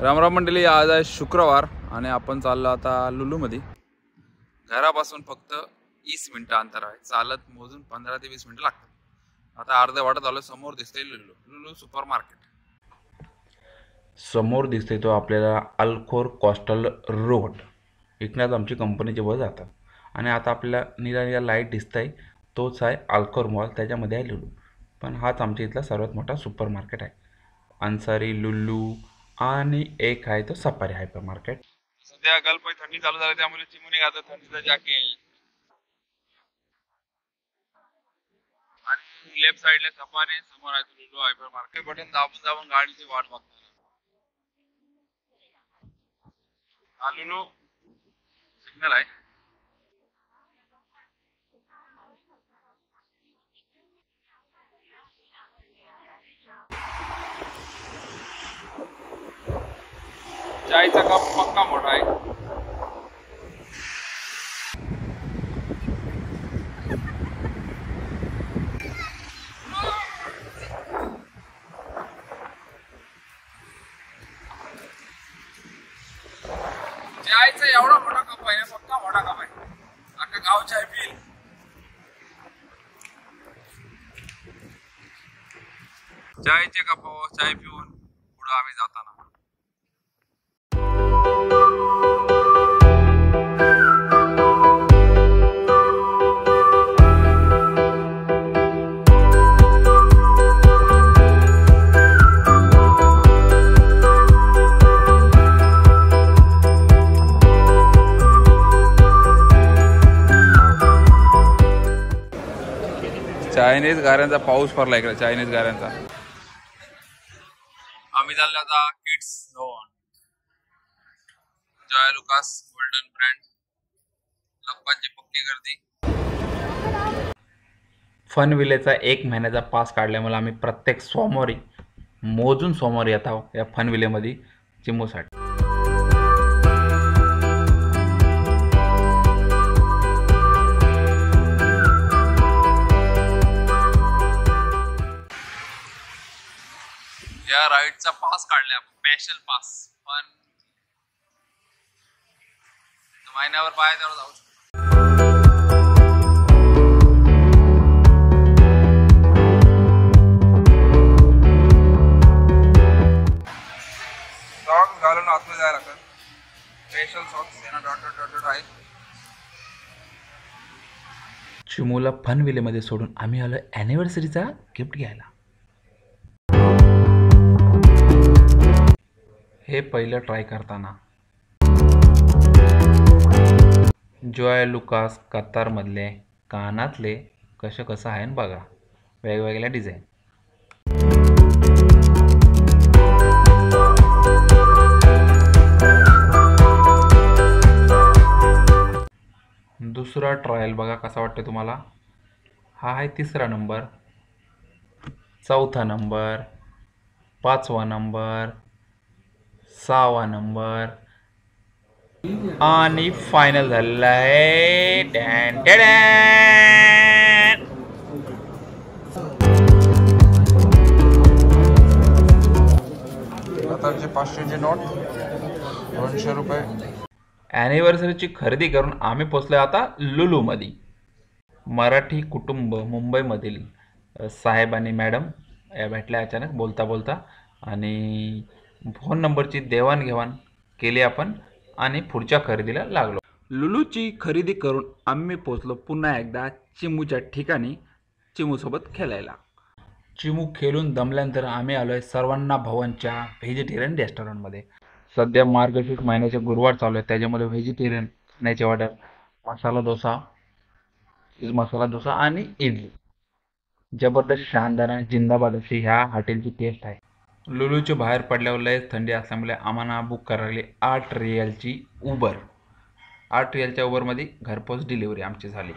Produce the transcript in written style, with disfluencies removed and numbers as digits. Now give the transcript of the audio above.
रामराम मंडळी, आज आहे शुक्रवार आणि आपण चाललो आता लुलूमध्ये. घरापासून फक्त 20 मिनिटं अंतर आहे. चालत मोजून 15 ते 20 मिनिटं लागतात. आता अर्ध्या वाटत आलो. समोर दिसतंय लुलू सुपर मार्केट. समोर दिसते तो आपल्याला अल्कोर कोस्टल रोड. इकडनंच आमची कंपनीचे बस जातात. आणि आता आपल्याला निळ्या लाईट दिसत आहे, तोच आहे अल्कोर मॉल. त्याच्यामध्ये आहे लुलू. पण हाच आमच्या इथला सर्वात मोठा सुपर मार्केट आहे. अन्सारी, लुलू आणि एक आहे तो सफारी हायपर मार्केट. सध्या गल्फ थंडी चालू झाली, त्यामुळे चिमणी घालतात थंडीचं जॅकेट. आणि लेफ्ट साइडला सफारी, समोर आहे लुलू हायपर मार्केट. बटन दाबून दाबून गाडीची वाट बघतात. हा लुलू सिग्नल आहे. चायचा कप पक्का मोठा आहे. चायचा एवढा मोठा कप आहे ना, पक्का मोठा कप आहे. अख्खा गाव चाय पिईल. चायचे कपावर चाय पिऊन पुढे आम्ही जाताना चायनीज गाऱ्यांचा पाऊस पडला इकडे. चायनीज गाऱ्यांचा. आम्ही चाललो आता kids zone. Joy Lucas golden brand. लप्पांची पक्की गर्दी. फन विलेचा 1 महिन्याचा पास काढल्यामुळे आम्ही प्रत्येक सोमवारी मोजून सोमवारी येत आहोत या फन विलेमध्ये चिमूसाठी. या राईडचा पास काढलाय, स्पेशल पास. पण महिन्यावर पाय त्यावर जाऊ शकतो. सॉक्स घालून आतमध्ये जायला लागतात. स्पेशल सॉक्स यांना डॉट आहेत. चिमूला फन विलेमध्ये सोडून आम्ही आलो ॲनिव्हर्सरीचा गिफ्ट घ्यायला. हे पहिलं ट्राय करताना जॉय लुकास कतारमधले कानातले कसं आहे ना बघा, वेगवेगळ्या डिझाईन. दुसरा ट्रायल बघा कसा वाटतं तुम्हाला. हा आहे 3रा नंबर, 4था नंबर, 5वा नंबर, 6वा नंबर आणि फायनल झालेला आहे. Dan dan. आताचे 500ची नोट, 200 रुपये. ॲनिव्हर्सरीची खरेदी करून आम्ही पोचलो आता लुलूमध्ये. मराठी कुटुंब मुंबईमधील साहेब आणि मॅडम या भेटल्या अचानक बोलता बोलता, आणि फोन नंबरची देवाणघेवाण केली आपण आणि पुढच्या खरेदीला लागलो. लुलूची खरेदी करून आम्ही पोचलो पुन्हा एकदा चिमूच्या ठिकाणी चिमूसोबत खेळायला. चिमू खेळून दमल्यानंतर आम्ही आलो आहे सर्वांना भवनच्या व्हेजिटेरियन रेस्टॉरंटमध्ये. सध्या मार्गशीर्ष महिन्याचे गुरुवार चालू आहे, त्याच्यामध्ये व्हेजिटेरियन खाण्याची ऑर्डर मसाला डोसा, चीज मसाला डोसा आणि इडली. जबरदस्त शानदार आणि जिंदाबाद अशी ह्या हॉटेलची टेस्ट आहे. लुलूच्या बाहेर पडल्यावर लयच थंडी असल्यामुळे आम्हाला बुक करायला 8 रियालची उबर. 8 रियालच्या उबरमध्ये घरपोच डिलिव्हरी आमची झाली.